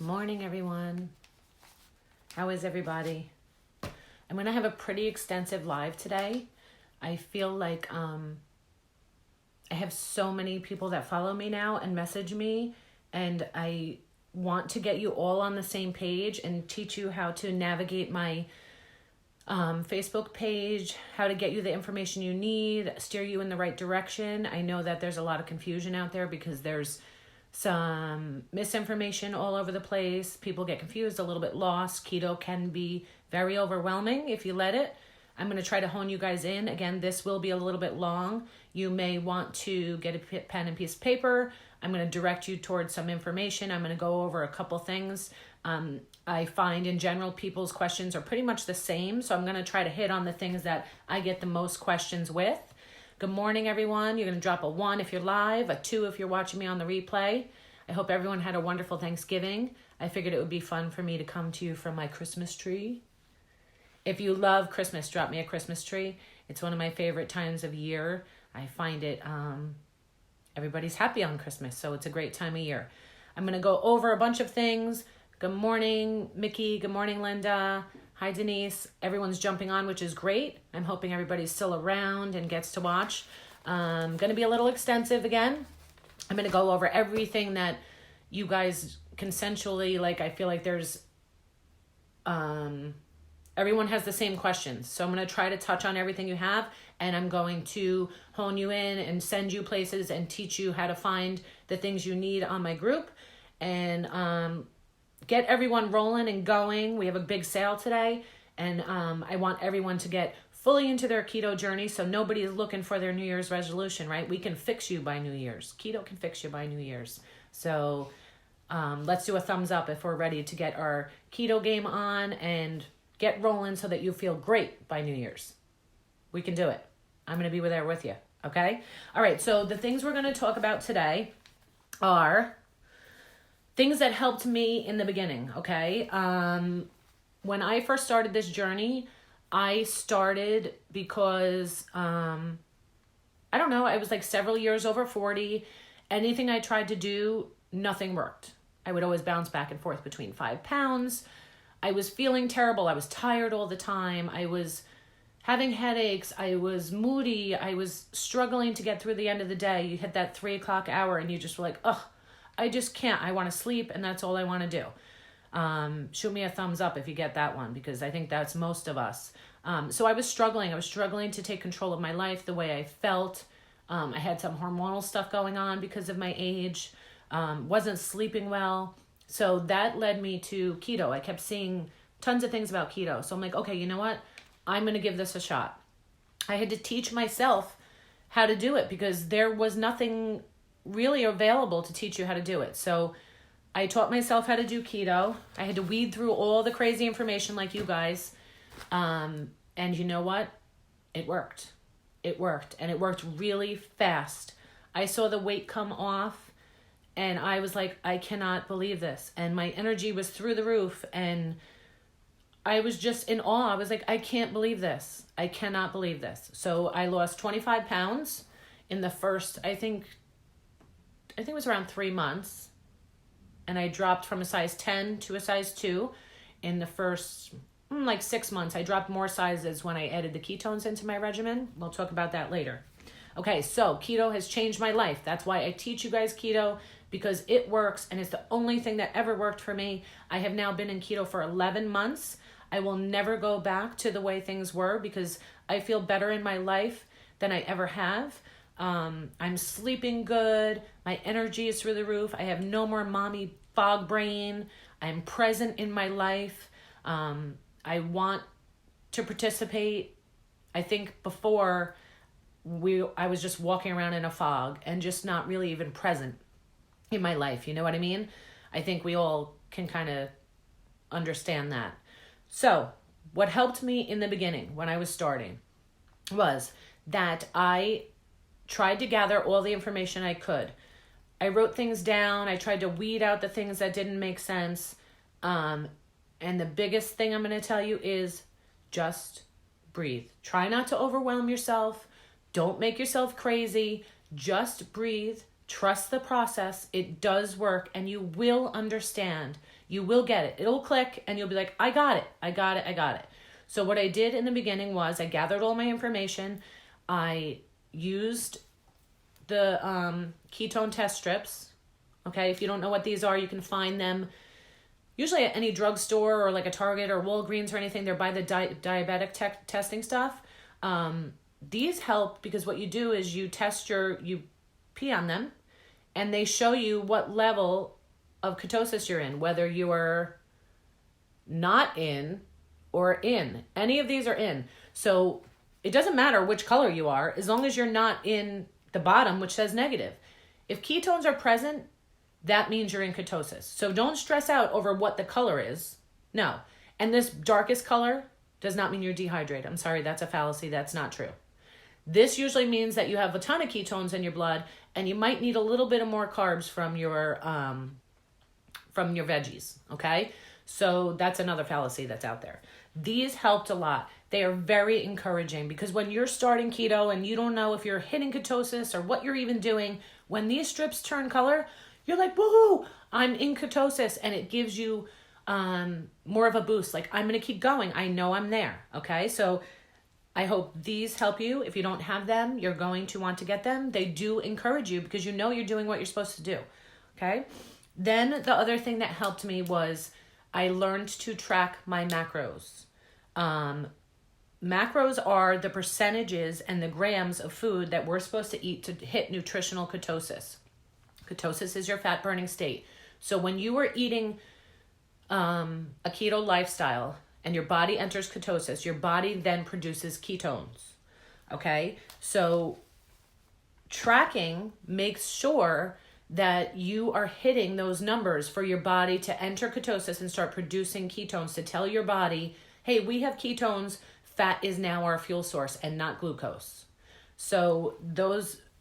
Morning, everyone. How is everybody? I'm going to have a pretty extensive live today. I feel like I have so many people that follow me now and message me, and I want to get you all on the same page and teach you how to navigate my Facebook page, how to get you the information you need, steer you in the right direction. I know that there's a lot of confusion out there because there's some misinformation all over the place. People get confused, a little bit lost. Keto can be very overwhelming if you let it. I'm going to try to hone you guys in. Again, this will be a little bit long. You may want to get a pen and piece of paper. I'm going to direct you towards some information. I'm going to go over a couple things. I find in general people's questions are pretty much the same. So I'm going to try to hit on the things that I get the most questions with. Good morning, everyone. You're going to drop a 1 if you're live, a 2 if you're watching me on the replay. I hope everyone had a wonderful Thanksgiving. I figured it would be fun for me to come to you from my Christmas tree. If you love Christmas, drop me a Christmas tree. It's one of my favorite times of year. I find it, everybody's happy on Christmas, so it's a great time of year. I'm going to go over a bunch of things. Good morning, Mickey. Good morning, Linda. Hi, Denise. Everyone's jumping on, which is great. I'm hoping everybody's still around and gets to watch. Going to be a little extensive again. I'm going to go over everything that you guys consensually, I feel like there's, everyone has the same questions. So I'm going to try to touch on everything you have, and I'm going to hone you in and send you places and teach you how to find the things you need on my group. And, get everyone rolling and going. We have a big sale today, and I want everyone to get fully into their keto journey, so nobody is looking for their New Year's resolution, right? We can fix you by New Year's. Keto can fix you by New Year's. So let's do a thumbs up if we're ready to get our keto game on and get rolling so that you feel great by New Year's. We can do it. I'm going to be there with you, okay? All right, so the things we're going to talk about today are things that helped me in the beginning, okay? When I first started this journey, I started because, I don't know, I was several years over 40. Anything I tried to do, nothing worked. I would always bounce back and forth between 5 pounds. I was feeling terrible. I was tired all the time. I was having headaches. I was moody. I was struggling to get through the end of the day. You hit that 3 o'clock hour and you just were like, ugh, I just can't. I want to sleep, and that's all I want to do. Shoot me a thumbs up if you get that one, because I think that's most of us. So I was struggling. I was struggling to take control of my life the way I felt. I had some hormonal stuff going on because of my age. Wasn't sleeping well. So that led me to keto. I kept seeing tons of things about keto. So I'm like, okay, you know what? I'm going to give this a shot. I had to teach myself how to do it because there was nothing really available to teach you how to do it. So I taught myself how to do keto. I had to weed through all the crazy information like you guys. And you know what? It worked. It worked. And it worked really fast. I saw the weight come off and I was like, I cannot believe this. And my energy was through the roof and I was just in awe. I was like, I can't believe this. I cannot believe this. So I lost 25 pounds in the first, I think it was around 3 months, and I dropped from a size 10 to a size 2 in the first 6 months. I dropped more sizes when I added the ketones into my regimen. We'll talk about that later. Okay, so keto has changed my life. That's why I teach you guys keto, because it works, and it's the only thing that ever worked for me. I have now been in keto for 11 months. I will never go back to the way things were because I feel better in my life than I ever have. I'm sleeping good. My energy is through the roof. I have no more mommy fog brain. I'm present in my life. I want to participate. I think before I was just walking around in a fog and just not really even present in my life. You know what I mean? I think we all can kind of understand that. So what helped me in the beginning when I was starting was that I tried to gather all the information I could. I wrote things down. I tried to weed out the things that didn't make sense. And the biggest thing I'm going to tell you is just breathe. Try not to overwhelm yourself. Don't make yourself crazy. Just breathe. Trust the process. It does work, and you will understand. You will get it. It'll click and you'll be like, I got it. So what I did in the beginning was I gathered all my information. I used the ketone test strips. Okay, if you don't know what these are, you can find them usually at any drugstore or like a Target or Walgreens or anything. They're by the diabetic testing stuff. These help because what you do is you pee on them and they show you what level of ketosis you're in, whether you are not in or in. Any of these are in. So it doesn't matter which color you are, as long as you're not in the bottom, which says negative. If ketones are present, that means you're in ketosis. So don't stress out over what the color is. No. And this darkest color does not mean you're dehydrated. I'm sorry, that's a fallacy. That's not true. This usually means that you have a ton of ketones in your blood and you might need a little bit of more carbs from your veggies, okay? So that's another fallacy that's out there. These helped a lot. They are very encouraging because when you're starting keto and you don't know if you're hitting ketosis or what you're even doing, when these strips turn color, you're like, woohoo, I'm in ketosis, and it gives you more of a boost. Like, I'm going to keep going. I know I'm there, okay? So I hope these help you. If you don't have them, you're going to want to get them. They do encourage you because you know you're doing what you're supposed to do, okay? Then the other thing that helped me was I learned to track my macros. Macros are the percentages and the grams of food that we're supposed to eat to hit nutritional ketosis. Ketosis is your fat burning state. So when you are eating a keto lifestyle and your body enters ketosis, your body then produces ketones. Okay? So tracking makes sure that you are hitting those numbers for your body to enter ketosis and start producing ketones to tell your body, hey, we have ketones, fat is now our fuel source and not glucose. So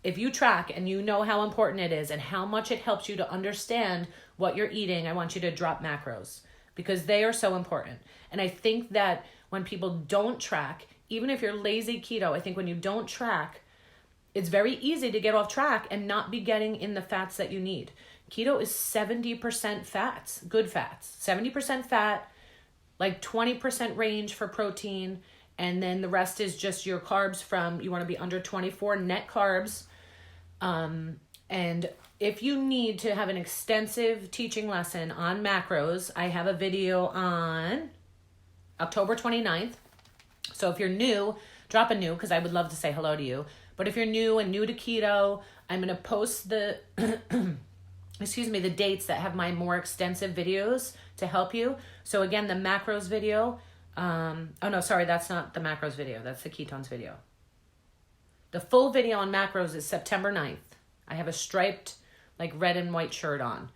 if you track and you know how important it is and how much it helps you to understand what you're eating, I want you to drop macros because they are so important. And I think that when people don't track, even if you're lazy keto, I think when you don't track, it's very easy to get off track and not be getting in the fats that you need. Keto is 70% fats, good fats, 70% fat, like 20% range for protein. And then the rest is just your carbs you want to be under 24 net carbs. And if you need to have an extensive teaching lesson on macros, I have a video on October 29th. So if you're new, drop a new because I would love to say hello to you. But if you're new to keto, I'm going to post the dates that have my more extensive videos to help you. So again, the macros video, that's not the macros video. That's the ketones video. The full video on macros is September 9th. I have a striped like red and white shirt on.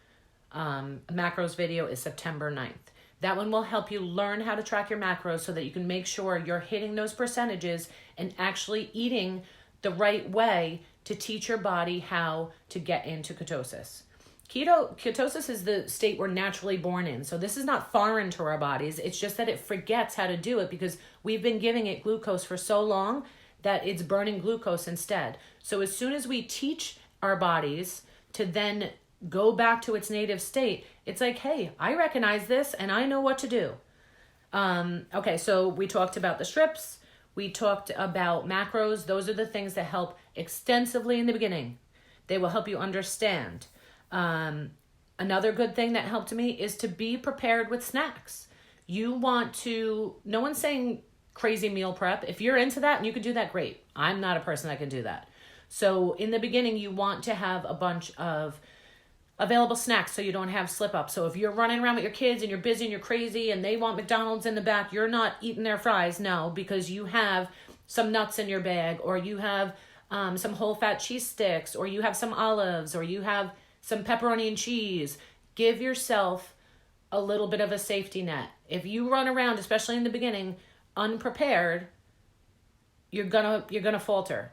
Macros video is September 9th. That one will help you learn how to track your macros so that you can make sure you're hitting those percentages and actually eating the right way to teach your body how to get into ketosis. Ketosis is the state we're naturally born in. So this is not foreign to our bodies. It's just that it forgets how to do it because we've been giving it glucose for so long that it's burning glucose instead. So as soon as we teach our bodies to then go back to its native state, it's like, hey, I recognize this and I know what to do. Okay, so we talked about the strips. We talked about macros. Those are the things that help extensively in the beginning. They will help you understand. Another good thing that helped me is to be prepared with snacks. No one's saying crazy meal prep. If you're into that and you can do that, great. I'm not a person that can do that. So in the beginning, you want to have a bunch of available snacks so you don't have slip up. So if you're running around with your kids and you're busy and you're crazy and they want McDonald's in the back, you're not eating their fries, no, because you have some nuts in your bag, or you have some whole fat cheese sticks, or you have some olives, or you have some pepperoni and cheese. Give yourself a little bit of a safety net. If you run around, especially in the beginning, unprepared, you're gonna falter.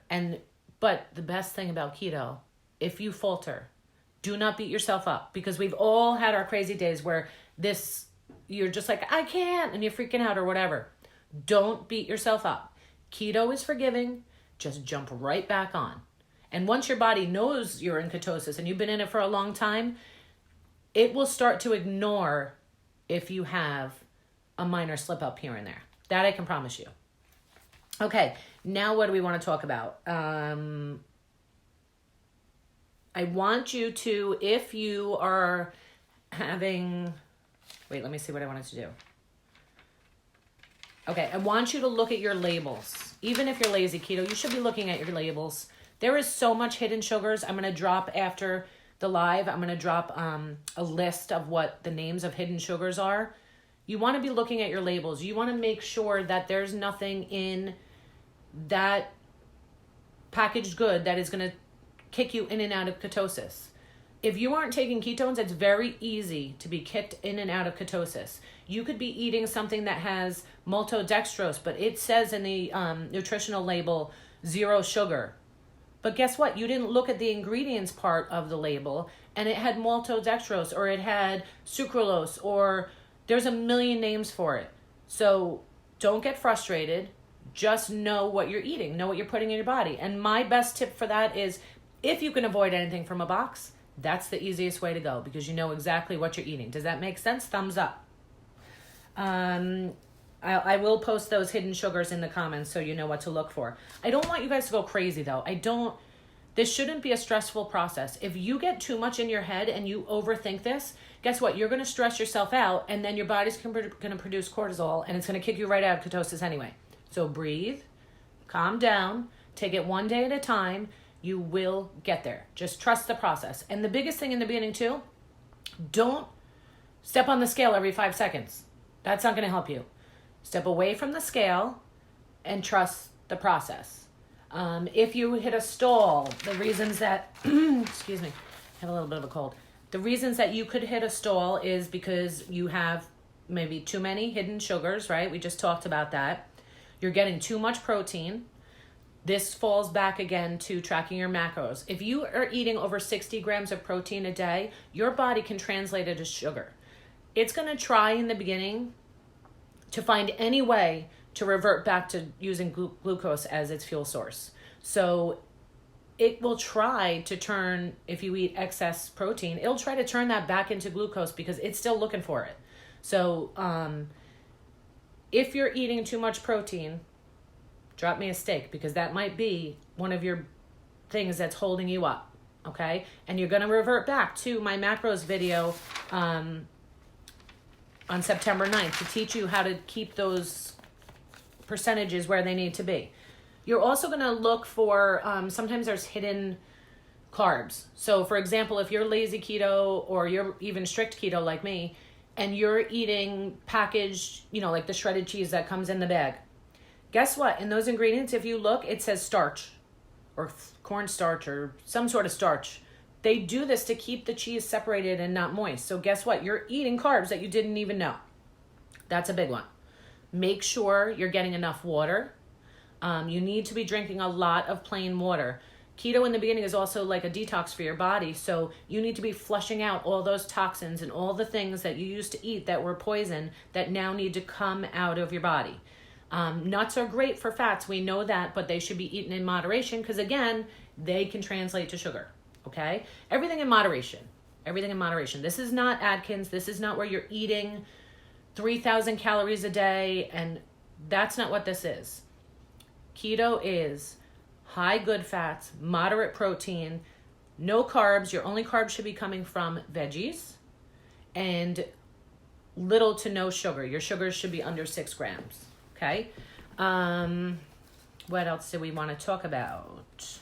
But the best thing about keto, if you falter, do not beat yourself up, because we've all had our crazy days where you're just like, I can't, and you're freaking out or whatever. Don't beat yourself up. Keto is forgiving. Just jump right back on. And once your body knows you're in ketosis and you've been in it for a long time, it will start to ignore if you have a minor slip up here and there. That I can promise you. Okay, now what do we want to talk about? I want you to, if you are having, wait, let me see what I wanted to do. Okay, I want you to look at your labels. Even if you're lazy keto, you should be looking at your labels. There is so much hidden sugars. I'm going to drop after the live, I'm going to drop a list of what the names of hidden sugars are. You want to be looking at your labels. You want to make sure that there's nothing in that packaged good that is going to kick you in and out of ketosis. If you aren't taking ketones, it's very easy to be kicked in and out of ketosis. You could be eating something that has maltodextrose, but it says in the nutritional label, 0 sugar. But guess what? You didn't look at the ingredients part of the label, and it had maltodextrose, or it had sucralose, or there's a million names for it. So don't get frustrated. Just know what you're eating. Know what you're putting in your body. And my best tip for that is, if you can avoid anything from a box, that's the easiest way to go, because you know exactly what you're eating. Does that make sense? Thumbs up. I will post those hidden sugars in the comments so you know what to look for. I don't want you guys to go crazy though. This shouldn't be a stressful process. If you get too much in your head and you overthink this, guess what? You're going to stress yourself out, and then your body's going to produce cortisol, and it's going to kick you right out of ketosis anyway. So breathe, calm down, take it one day at a time. You will get there. Just trust the process. And the biggest thing in the beginning too, don't step on the scale every 5 seconds. That's not going to help you. Step away from the scale and trust the process. If you hit a stall, the reasons that, excuse me, I have a little bit of a cold. The reasons that you could hit a stall is because you have maybe too many hidden sugars, right? We just talked about that. You're getting too much protein. This falls back again to tracking your macros. If you are eating over 60 grams of protein a day, your body can translate it as sugar. It's going to try in the beginning to find any way to revert back to using glucose as its fuel source. So it will try to turn, if you eat excess protein, it'll try to turn that back into glucose because it's still looking for it. So if you're eating too much protein, drop me a steak, because that might be one of your things that's holding you up, okay? And you're going to revert back to my macros video on September 9th to teach you how to keep those percentages where they need to be. You're also going to look for, sometimes there's hidden carbs. So for example, if you're lazy keto or you're even strict keto like me, and you're eating packaged, like the shredded cheese that comes in the bag, guess what? In those ingredients, if you look, it says starch or cornstarch or some sort of starch. They do this to keep the cheese separated and not moist. So guess what? You're eating carbs that you didn't even know. That's a big one. Make sure you're getting enough water. You need to be drinking a lot of plain water. Keto in the beginning is also like a detox for your body. So you need to be flushing out all those toxins and all the things that you used to eat that were poison that now need to come out of your body. Nuts are great for fats, we know that, but they should be eaten in moderation because, again, they can translate to sugar, okay? Everything in moderation. Everything in moderation. This is not Atkins. This is not where you're eating 3,000 calories a day, and that's not what this is. Keto is high good fats, moderate protein, no carbs. Your only carbs should be coming from veggies, and little to no sugar. Your sugars should be under 6 grams. Okay. What else do we want to talk about?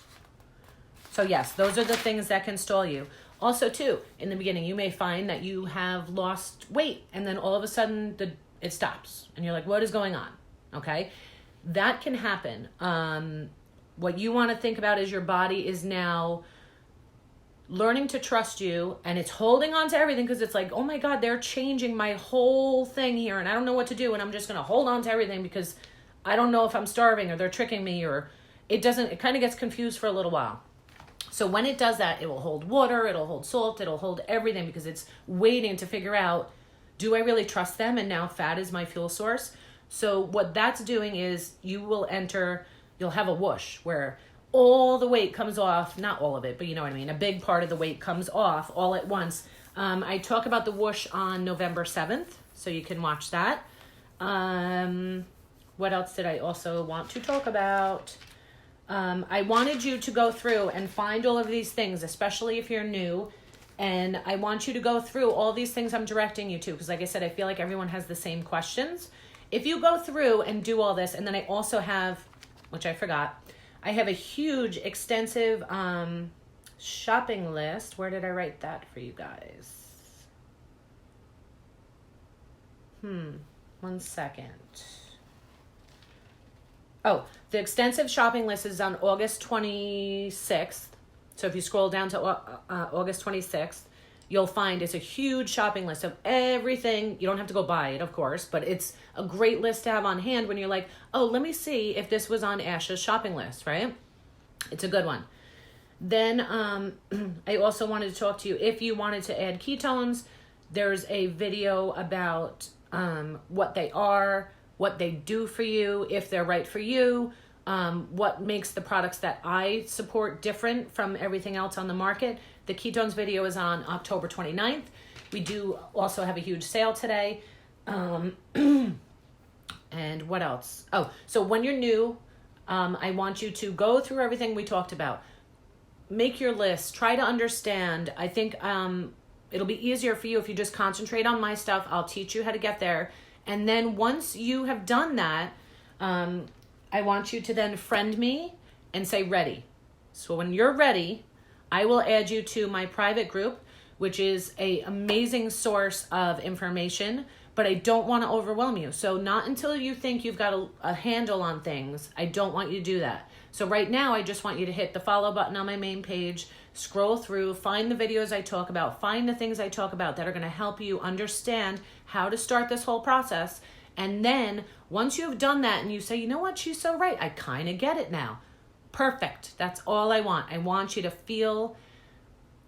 So yes, those are the things that can stall you. Also too, in the beginning, you may find that you have lost weight and then all of a sudden it stops and you're like, what is going on? Okay. That can happen. What you want to think about is your body is now learning to trust you, and it's holding on to everything because it's like, oh my God, they're changing my whole thing here and I don't know what to do, and I'm just going to hold on to everything because I don't know if I'm starving or they're tricking me, or it kind of gets confused for a little while. So when it does that, it will hold water, it'll hold salt, it'll hold everything because it's waiting to figure out, do I really trust them? And now fat is my fuel source. So what that's doing is you'll have a whoosh where all the weight comes off, not all of it, but you know what I mean? A big part of the weight comes off all at once. I talk about the whoosh on November 7th. so you can watch that. What else did I also want to talk about? I wanted you to go through and find all of these things, especially if you're new. And I want you to go through all these things I'm directing you to, because like I said, I feel like everyone has the same questions. If you go through and do all this, and then I also have, which I forgot, I have a huge, extensive shopping list. Where did I write that for you guys? 1 second. Oh, the extensive shopping list is on August 26th. So if you scroll down to August 26th, you'll find it's a huge shopping list of everything. You don't have to go buy it, of course, but it's a great list to have on hand when you're like, oh, let me see if this was on Asha's shopping list, right? It's a good one. Then I also wanted to talk to you, if you wanted to add ketones, there's a video about what they are, what they do for you, if they're right for you, what makes the products that I support different from everything else on the market. The ketones video is on October 29th. We do also have a huge sale today. And what else? Oh, so when you're new, I want you to go through everything we talked about. Make your list. Try to understand. I think it'll be easier for you if you just concentrate on my stuff. I'll teach you how to get there. And then once you have done that, I want you to then friend me and say ready. So when you're ready, I will add you to my private group, which is an amazing source of information, but I don't want to overwhelm you. So not until you think you've got a handle on things, I don't want you to do that. So right now, I just want you to hit the follow button on my main page, scroll through, find the videos I talk about, find the things I talk about that are going to help you understand how to start this whole process. And then once you've done that and you say, you know what, she's so right, I kind of get it now. Perfect. That's all I want. I want you to feel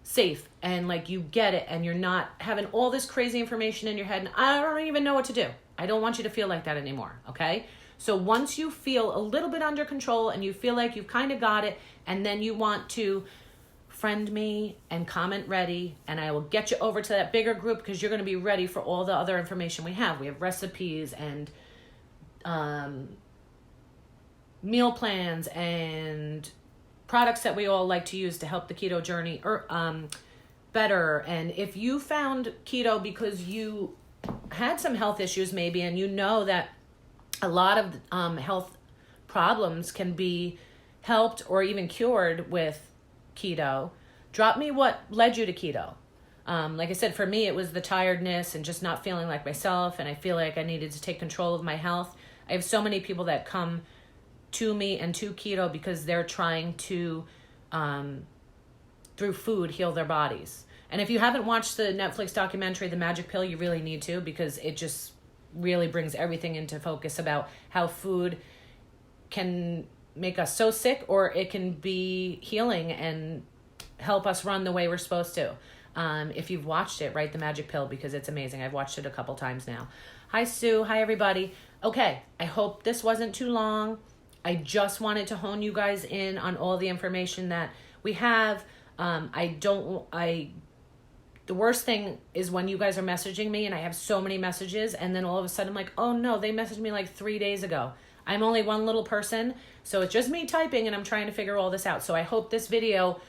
safe and like you get it and you're not having all this crazy information in your head and I don't even know what to do. I don't want you to feel like that anymore, okay? So once you feel a little bit under control and you feel like you've kind of got it, and then you want to friend me and comment ready, and I will get you over to that bigger group because you're going to be ready for all the other information we have. We have recipes and meal plans and products that we all like to use to help the keto journey better. And if you found keto because you had some health issues maybe, and you know that a lot of health problems can be helped or even cured with keto, drop me what led you to keto. Like I said, for me, it was the tiredness and just not feeling like myself. And I feel like I needed to take control of my health. I have so many people that come to me and to keto because they're trying to, through food, heal their bodies. And if you haven't watched the Netflix documentary, The Magic Pill, you really need to, because it just really brings everything into focus about how food can make us so sick, or it can be healing and help us run the way we're supposed to. If you've watched it, write The Magic Pill, because it's amazing. I've watched it a couple times now. Hi, Sue. Hi, everybody. Okay, I hope this wasn't too long. I just wanted to hone you guys in on all the information that we have. The worst thing is when you guys are messaging me and I have so many messages, and then all of a sudden I'm like, oh no, they messaged me like 3 days ago. I'm only one little person, so it's just me typing and I'm trying to figure all this out. So I hope this video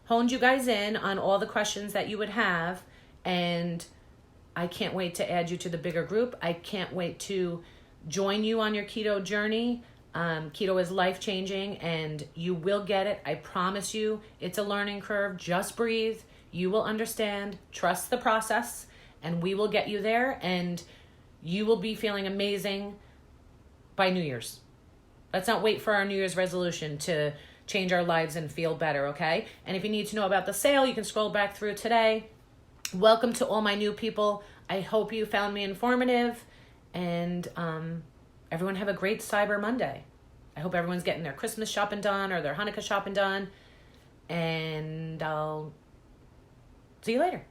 honed you guys in on all the questions that you would have, and I can't wait to add you to the bigger group. I can't wait to join you on your keto journey. Keto is life-changing and you will get it. I promise you. It's a learning curve. Just breathe. You will understand. Trust the process, and we will get you there, and you will be feeling amazing by New Year's. Let's not wait for our New Year's resolution to change our lives and feel better, okay? And if you need to know about the sale, you can scroll back through today. Welcome to all my new people. I hope you found me informative, and everyone have a great Cyber Monday. I hope everyone's getting their Christmas shopping done or their Hanukkah shopping done, and I'll see you later.